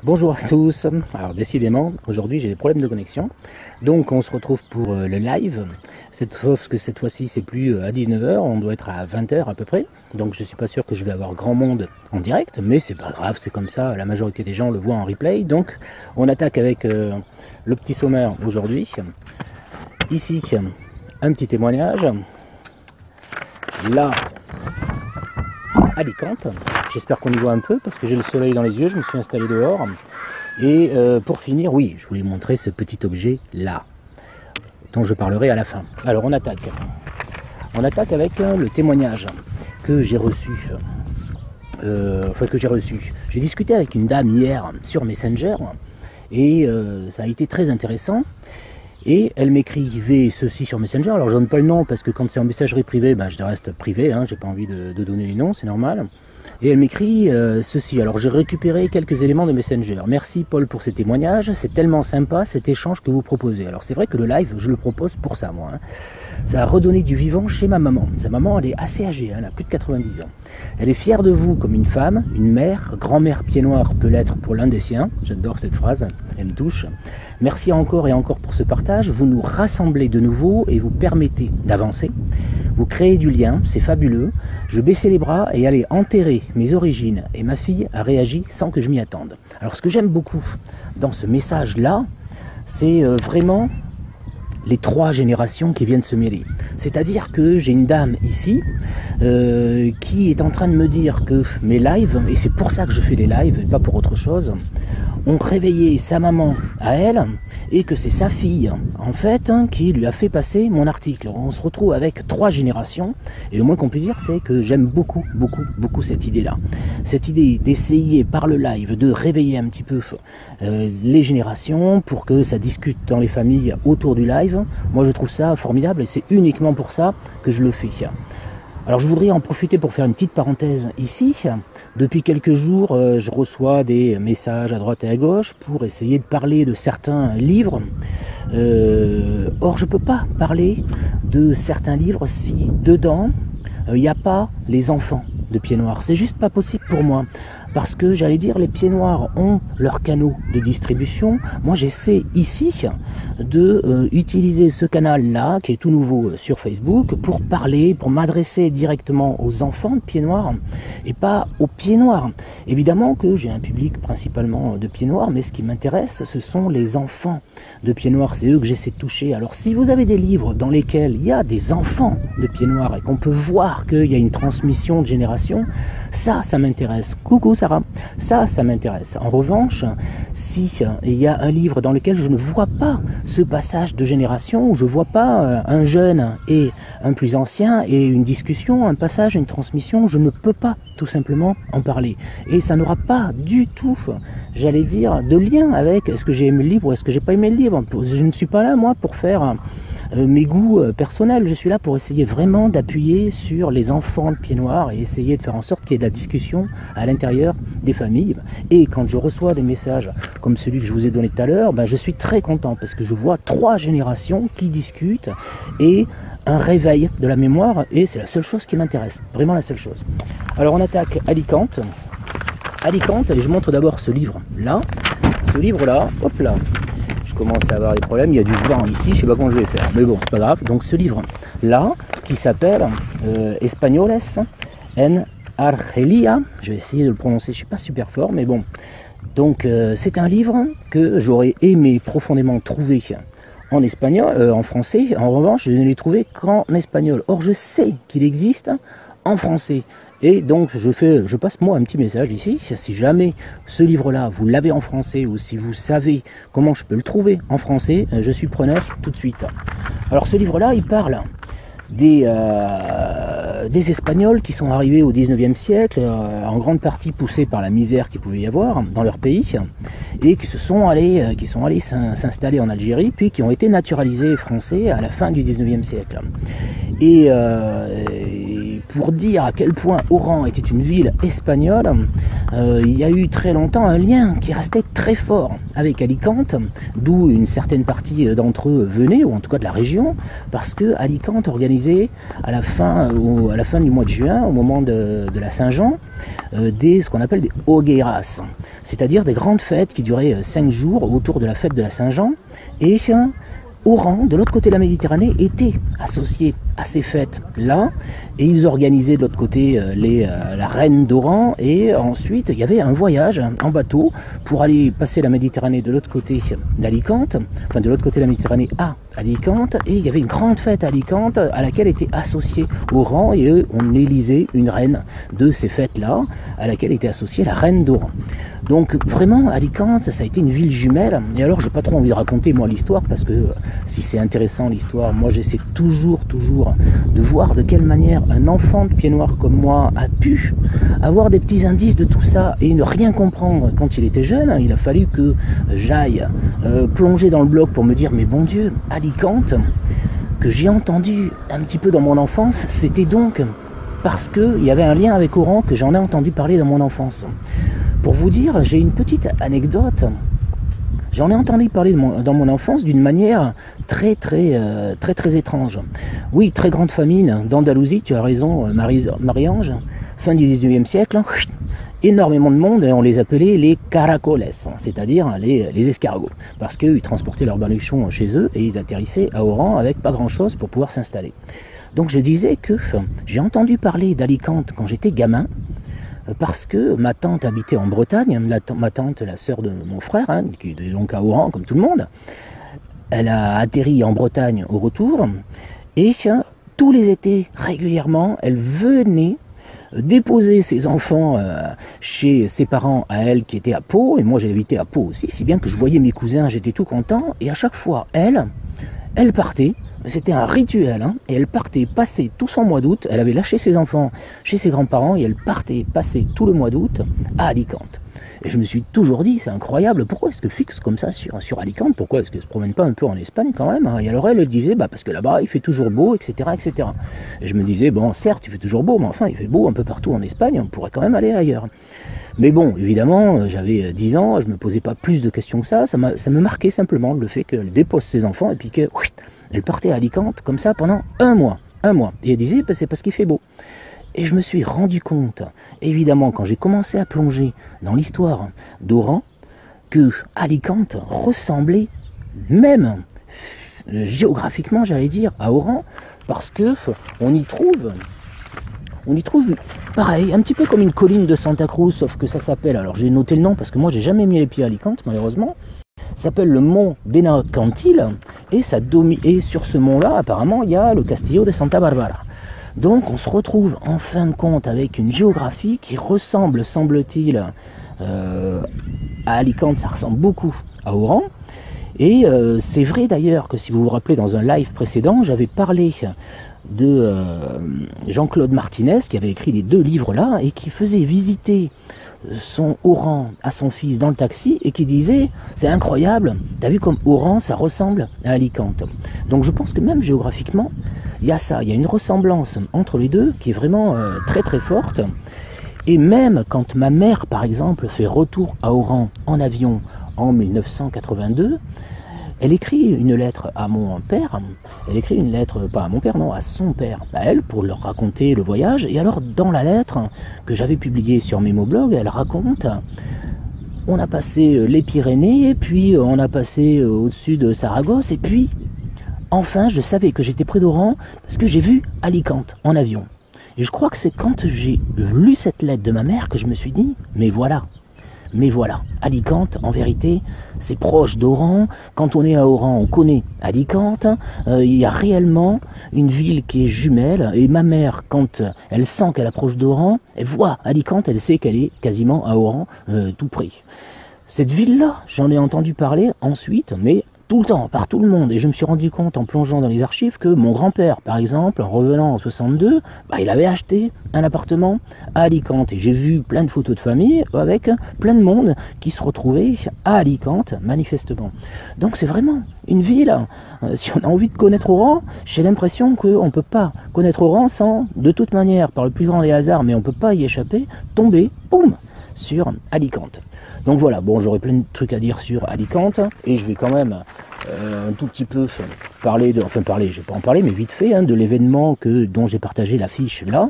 Bonjour à tous. Alors décidément, aujourd'hui j'ai des problèmes de connexion. Donc on se retrouve pour le live. Sauf que cette fois-ci c'est plus à 19 h, on doit être à 20 h à peu près. Donc je suis pas sûr que je vais avoir grand monde en direct, mais c'est pas grave, c'est comme ça, la majorité des gens le voient en replay. Donc on attaque avec le petit sommaire aujourd'hui. Ici, un petit témoignage. Là, Alicante. J'espère qu'on y voit un peu parce que j'ai le soleil dans les yeux, je me suis installé dehors. Et pour finir, oui, je voulais montrer ce petit objet là, dont je parlerai à la fin. Alors on attaque. On attaque avec le témoignage que j'ai reçu. J'ai discuté avec une dame hier sur Messenger et ça a été très intéressant. Et elle m'écrivait ceci sur Messenger. Alors je donne pas le nom parce que quand c'est en messagerie privée, ben, je reste privé, hein, j'ai pas envie de donner les noms, c'est normal. Et elle m'écrit ceci. Alors j'ai récupéré quelques éléments de Messenger. Merci Paul pour ces témoignages, c'est tellement sympa cet échange que vous proposez. Alors c'est vrai que le live, je le propose pour ça moi. Hein. Ça a redonné du vivant chez ma maman. Sa maman, elle est assez âgée, hein, elle a plus de 90 ans. Elle est fière de vous comme une femme, une mère, grand-mère pied noir peut l'être pour l'un des siens. J'adore cette phrase, elle me touche. Merci encore et encore pour ce partage. Vous nous rassemblez de nouveau et vous permettez d'avancer. Vous créez du lien, c'est fabuleux. Je baissais les bras et allais enterrer mes origines et ma fille a réagi sans que je m'y attende. Alors ce que j'aime beaucoup dans ce message-là, c'est vraiment les trois générations qui viennent se mêler. C'est-à-dire que j'ai une dame ici qui est en train de me dire que mes lives, et c'est pour ça que je fais les lives et pas pour autre chose, ont réveillé sa maman à elle et que c'est sa fille en fait qui lui a fait passer mon article. On se retrouve avec trois générations et le moins qu'on puisse dire c'est que j'aime beaucoup cette idée-là. Cette idée d'essayer par le live de réveiller un petit peu les générations pour que ça discute dans les familles autour du live. Moi je trouve ça formidable et c'est uniquement pour ça que je le fais. Alors je voudrais en profiter pour faire une petite parenthèse ici. Depuis quelques jours, je reçois des messages à droite et à gauche pour essayer de parler de certains livres. Or je ne peux pas parler de certains livres si dedans il n'y a pas les enfants de Pieds Noirs. C'est juste pas possible pour moi. Parce que j'allais dire, les Pieds Noirs ont leurs canaux de distribution. Moi j'essaie ici de utiliser ce canal-là, qui est tout nouveau sur Facebook, pour parler, pour m'adresser directement aux enfants de Pieds Noirs et pas aux Pieds Noirs. Évidemment que j'ai un public principalement de Pieds Noirs, mais ce qui m'intéresse, ce sont les enfants de Pieds Noirs. C'est eux que j'essaie de toucher. Alors si vous avez des livres dans lesquels il y a des enfants de Pieds Noirs et qu'on peut voir qu'il y a une transmission de génération, ça m'intéresse. Coucou Sarah, ça m'intéresse. En revanche, si il y a un livre dans lequel je ne vois pas ce passage de génération, où je ne vois pas un jeune et un plus ancien et une discussion, un passage, une transmission, je ne peux pas tout simplement en parler. Et ça n'aura pas du tout, j'allais dire, de lien avec est-ce que j'ai aimé le livre ou est-ce que j'ai pas aimé le livre. Je ne suis pas là, moi, pour faire mes goûts personnels. Je suis là pour essayer vraiment d'appuyer sur les enfants de Pieds Noirs et essayer de faire en sorte qu'il y ait de la discussion à l'intérieur des familles. Et quand je reçois des messages comme celui que je vous ai donné tout à l'heure, ben je suis très content parce que je vois trois générations qui discutent et un réveil de la mémoire, et c'est la seule chose qui m'intéresse, vraiment la seule chose. Alors on attaque Alicante, et je montre d'abord ce livre-là, hop là, je commence à avoir des problèmes, il y a du vent ici, je sais pas comment je vais faire, mais bon, c'est pas grave. Donc ce livre-là, qui s'appelle Españoles en Argelia, je vais essayer de le prononcer, je suis pas super fort, mais bon. Donc c'est un livre que j'aurais aimé profondément trouver en espagnol, en français. En revanche, je ne l'ai trouvé qu'en espagnol. Or, je sais qu'il existe en français. Et donc, je passe moi un petit message ici. Si jamais ce livre-là, vous l'avez en français ou si vous savez comment je peux le trouver en français, je suis preneur tout de suite. Alors, ce livre-là, il parle des Espagnols qui sont arrivés au 19e siècle, en grande partie poussés par la misère qu'il pouvait y avoir dans leur pays, et qui sont allés s'installer en Algérie, puis qui ont été naturalisés français à la fin du 19e siècle. Et Et pour dire à quel point Oran était une ville espagnole, il y a eu très longtemps un lien qui restait très fort avec Alicante, d'où une certaine partie d'entre eux venaient, ou en tout cas de la région, parce que Alicante organisait à la fin du mois de juin, au moment de la Saint-Jean, ce qu'on appelle des hogueras, c'est-à-dire des grandes fêtes qui duraient 5 jours autour de la fête de la Saint-Jean, et Oran, de l'autre côté de la Méditerranée, était associé à ces fêtes-là, et ils organisaient de l'autre côté la reine d'Oran, et ensuite il y avait un voyage en bateau pour aller passer la Méditerranée de l'autre côté d'Alicante, enfin de l'autre côté de la Méditerranée à Alicante, et il y avait une grande fête à Alicante à laquelle était associé Oran, et on élisait une reine de ces fêtes-là, à laquelle était associée la reine d'Oran. Donc vraiment, Alicante, ça a été une ville jumelle, et alors j'ai pas trop envie de raconter moi l'histoire, parce que si c'est intéressant l'histoire, moi j'essaie toujours de voir de quelle manière un enfant de pied noir comme moi a pu avoir des petits indices de tout ça et ne rien comprendre quand il était jeune. Il a fallu que j'aille plonger dans le bloc pour me dire mais bon Dieu, Alicante, que j'ai entendu un petit peu dans mon enfance, c'était donc parce qu'il y avait un lien avec Oran que j'en ai entendu parler dans mon enfance. Pour vous dire, j'ai une petite anecdote. J'en ai entendu parler dans mon enfance d'une manière très étrange. Oui, très grande famine d'Andalousie, tu as raison Marie-Ange, fin du 19e siècle, énormément de monde, et on les appelait les caracoles, c'est-à-dire les escargots, parce qu'ils transportaient leurs baluchons chez eux et ils atterrissaient à Oran avec pas grand-chose pour pouvoir s'installer. Donc je disais que j'ai entendu parler d'Alicante quand j'étais gamin, parce que ma tante habitait en Bretagne, ma tante, la sœur de mon frère, qui est donc à Oran comme tout le monde. Elle a atterri en Bretagne au retour, et tous les étés, régulièrement, elle venait déposer ses enfants chez ses parents à elle qui étaient à Pau, et moi j'habitais à Pau aussi, si bien que je voyais mes cousins, j'étais tout content, et à chaque fois, elle partait. C'était un rituel, et elle partait passer tout son mois d'août, elle avait lâché ses enfants chez ses grands-parents, et elle partait passer tout le mois d'août à Alicante. Et je me suis toujours dit, c'est incroyable, pourquoi est-ce que fixe comme ça sur Alicante, pourquoi est-ce qu'elle se promène pas un peu en Espagne quand même, Et alors elle disait, parce que là-bas il fait toujours beau, etc., etc. Et je me disais, bon certes il fait toujours beau, mais enfin il fait beau un peu partout en Espagne, on pourrait quand même aller ailleurs. Mais bon, évidemment, j'avais 10 ans, je me posais pas plus de questions que ça me marquait simplement le fait qu'elle dépose ses enfants, et puis que... Elle partait à Alicante comme ça pendant un mois. Et elle disait, c'est parce qu'il fait beau. Et je me suis rendu compte, évidemment, quand j'ai commencé à plonger dans l'histoire d'Oran, que Alicante ressemblait même géographiquement, j'allais dire, à Oran, parce que on y trouve pareil, un petit peu comme une colline de Santa Cruz, sauf que ça s'appelle, alors j'ai noté le nom parce que moi j'ai jamais mis les pieds à Alicante malheureusement, s'appelle le mont Benacantil, et sur ce mont-là, apparemment, il y a le Castillo de Santa Barbara. Donc on se retrouve en fin de compte avec une géographie qui ressemble, semble-t-il, à Alicante, ça ressemble beaucoup à Oran. Et c'est vrai d'ailleurs que si vous vous rappelez, dans un live précédent, j'avais parlé de Jean-Claude Martinez, qui avait écrit les 2 livres-là, et qui faisait visiter son Oran à son fils dans le taxi, et qui disait, c'est incroyable, t'as vu comme Oran ça ressemble à Alicante. Donc je pense que même géographiquement, il y a ça, il y a une ressemblance entre les deux qui est vraiment très forte. Et même quand ma mère par exemple fait retour à Oran en avion en 1982, elle écrit une lettre à mon père, elle écrit une lettre, pas à mon père, non, à son père, à elle, pour leur raconter le voyage. Et alors, dans la lettre que j'avais publiée sur Memoblog, elle raconte, on a passé les Pyrénées, et puis on a passé au-dessus de Saragosse, et puis, enfin, je savais que j'étais près d'Oran, parce que j'ai vu Alicante en avion. Et je crois que c'est quand j'ai lu cette lettre de ma mère que je me suis dit, mais voilà, Alicante, en vérité, c'est proche d'Oran. Quand on est à Oran, on connaît Alicante. Il y a réellement une ville qui est jumelle. Et ma mère, quand elle sent qu'elle approche d'Oran, elle voit Alicante, elle sait qu'elle est quasiment à Oran, tout près. Cette ville-là, j'en ai entendu parler ensuite, mais tout le temps, par tout le monde. Et je me suis rendu compte en plongeant dans les archives que mon grand-père, par exemple, en revenant en 62, il avait acheté un appartement à Alicante. Et j'ai vu plein de photos de famille avec plein de monde qui se retrouvait à Alicante, manifestement. Donc c'est vraiment une ville. Si on a envie de connaître Oran, j'ai l'impression qu'on ne peut pas connaître Oran sans, de toute manière, par le plus grand des hasards, mais on ne peut pas y échapper, tomber, boum, sur Alicante. Donc voilà, bon, j'aurais plein de trucs à dire sur Alicante, et je vais quand même un tout petit peu parler de, enfin parler, je vais pas en parler, mais vite fait, de l'événement dont j'ai partagé l'affiche là.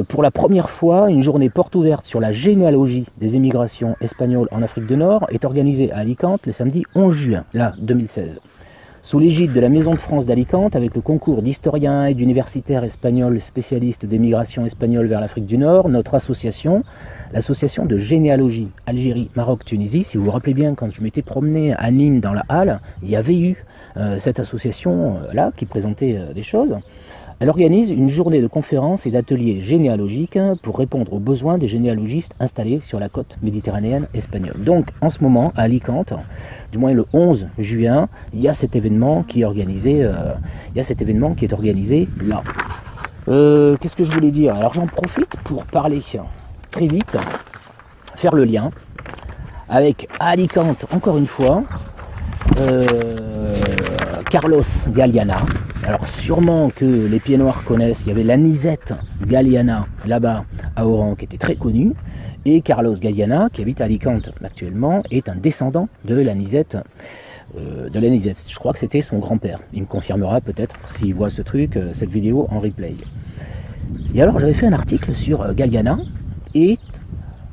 Pour la première fois, une journée porte ouverte sur la généalogie des émigrations espagnoles en Afrique du Nord est organisée à Alicante le samedi 11 juin, là, 2016. Sous l'égide de la Maison de France d'Alicante, avec le concours d'historiens et d'universitaires espagnols spécialistes d'émigration espagnole vers l'Afrique du Nord, notre association, l'association de généalogie Algérie, Maroc, Tunisie, si vous vous rappelez bien, quand je m'étais promené à Nîmes dans la halle, il y avait eu cette association-là qui présentait des choses. Elle organise une journée de conférences et d'ateliers généalogiques pour répondre aux besoins des généalogistes installés sur la côte méditerranéenne espagnole. Donc en ce moment, à Alicante, du moins le 11 juin, il y a cet événement qui est organisé, là. Qu'est-ce que je voulais dire? Alors j'en profite pour parler très vite, faire le lien avec Alicante, encore une fois, Carlos Galiana. Alors sûrement que les pieds noirs connaissent, il y avait l'Anisette Galiana là-bas à Oran qui était très connue, et Carlos Galiana qui habite à Alicante actuellement est un descendant de l'Anisette. Je crois que c'était son grand-père. Il me confirmera peut-être s'il voit ce truc, cette vidéo en replay. Et alors j'avais fait un article sur Galiana, et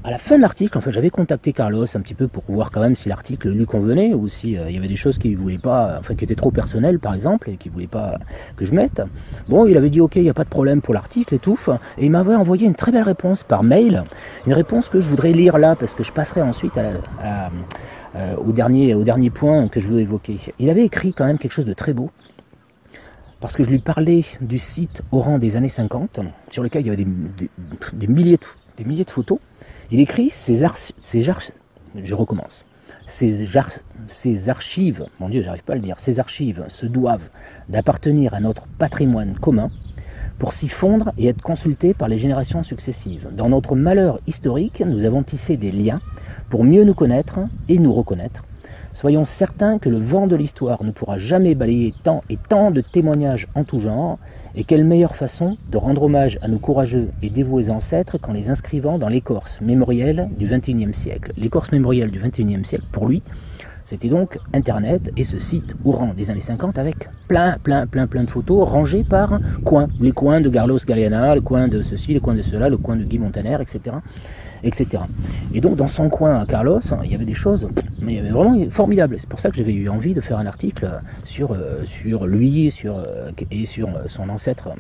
à la fin de l'article, enfin, j'avais contacté Carlos un petit peu pour voir quand même si l'article lui convenait ou si il y avait des choses qu'il voulait pas, enfin qui étaient trop personnelles par exemple et qu'il voulait pas que je mette. Bon, il avait dit ok, il n'y a pas de problème pour l'article et tout, et il m'avait envoyé une très belle réponse par mail, une réponse que je voudrais lire là parce que je passerai ensuite au dernier point que je veux évoquer. Il avait écrit quand même quelque chose de très beau. Parce que je lui parlais du site Oran des années 50, sur lequel il y avait des milliers de photos. Il écrit ces archives, mon Dieu, j'arrive pas à le dire, ces archives se doivent d'appartenir à notre patrimoine commun pour s'y fondre et être consultées par les générations successives. Dans notre malheur historique, nous avons tissé des liens pour mieux nous connaître et nous reconnaître. Soyons certains que le vent de l'histoire ne pourra jamais balayer tant et tant de témoignages en tout genre, et quelle meilleure façon de rendre hommage à nos courageux et dévoués ancêtres qu'en les inscrivant dans l'écorce mémorielle du XXIe siècle. L'écorce mémorielle du XXIe siècle, pour lui, c'était donc Internet et ce site Oran des années 50 avec plein de photos rangées par coins. Les coins de Carlos Galiana, le coin de ceci, le coin de cela, le coin de Guy Montaner, etc. etc. Et donc dans son coin à Carlos, il y avait des choses mais vraiment formidables. C'est pour ça que j'avais eu envie de faire un article sur lui et sur son ancêtre.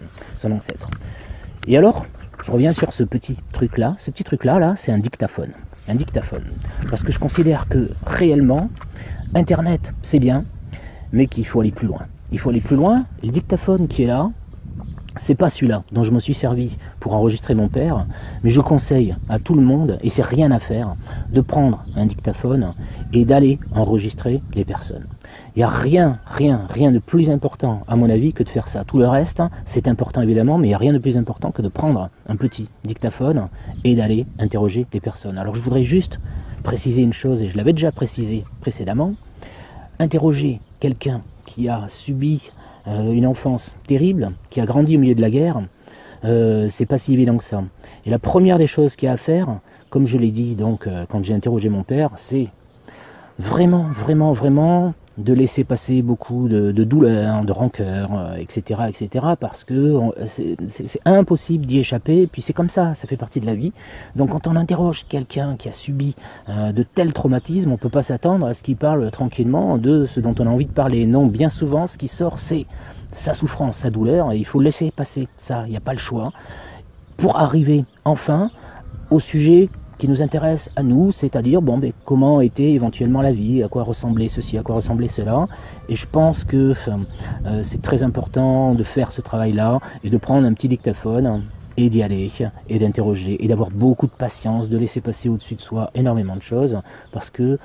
Et alors, je reviens sur ce petit truc-là. Ce petit truc-là, c'est un dictaphone. Un dictaphone. Parce que je considère que réellement, Internet, c'est bien, mais qu'il faut aller plus loin. Il faut aller plus loin. Le dictaphone qui est là, c'est pas celui-là dont je me suis servi pour enregistrer mon père, mais je conseille à tout le monde, et c'est rien à faire, de prendre un dictaphone et d'aller enregistrer les personnes. Il n'y a rien de plus important à mon avis que de faire ça. Tout le reste, c'est important évidemment, mais il n'y a rien de plus important que de prendre un petit dictaphone et d'aller interroger les personnes. Alors je voudrais juste préciser une chose, et je l'avais déjà précisé précédemment, interroger quelqu'un qui a subi une enfance terrible, qui a grandi au milieu de la guerre, c'est pas si évident que ça. Et la première des choses qu'il y a à faire, comme je l'ai dit donc quand j'ai interrogé mon père, c'est vraiment de laisser passer beaucoup de douleur, de rancœur, etc., parce que c'est impossible d'y échapper, puis c'est comme ça fait partie de la vie. Donc quand on interroge quelqu'un qui a subi de tels traumatismes, on ne peut pas s'attendre à ce qu'il parle tranquillement de ce dont on a envie de parler. Non, bien souvent, ce qui sort, c'est sa souffrance, sa douleur, et il faut laisser passer ça, il n'y a pas le choix, pour arriver enfin au sujet qui nous intéresse à nous, c'est-à-dire comment était éventuellement la vie, à quoi ressemblait ceci, à quoi ressemblait cela. Et je pense que c'est très important de faire ce travail-là et de prendre un petit dictaphone et d'y aller, et d'interroger, et d'avoir beaucoup de patience, de laisser passer au-dessus de soi énormément de choses, parce que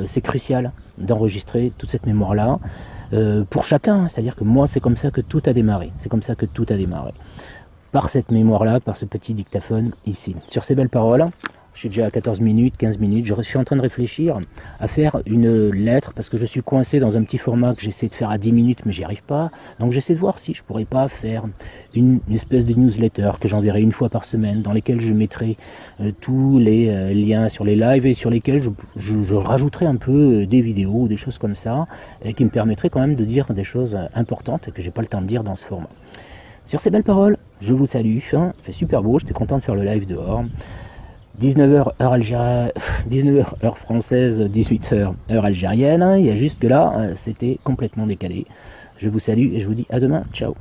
c'est crucial d'enregistrer toute cette mémoire-là, pour chacun, c'est-à-dire que moi c'est comme ça que tout a démarré, par cette mémoire-là, par ce petit dictaphone ici. Sur ces belles paroles, je suis déjà à 14 minutes, 15 minutes, je suis en train de réfléchir à faire une lettre, parce que je suis coincé dans un petit format que j'essaie de faire à 10 minutes, mais j'y arrive pas. Donc j'essaie de voir si je pourrais pas faire une espèce de newsletter que j'enverrai une fois par semaine, dans lesquelles je mettrai tous les liens sur les lives et sur lesquels je rajouterai un peu des vidéos ou des choses comme ça, et qui me permettraient quand même de dire des choses importantes et que j'ai pas le temps de dire dans ce format. Sur ces belles paroles, je vous salue, il fait super beau, j'étais content de faire le live dehors. 19h heure algérienne, 19h heure française, 18h heure algérienne. Il y a juste que là, c'était complètement décalé. Je vous salue et je vous dis à demain. Ciao.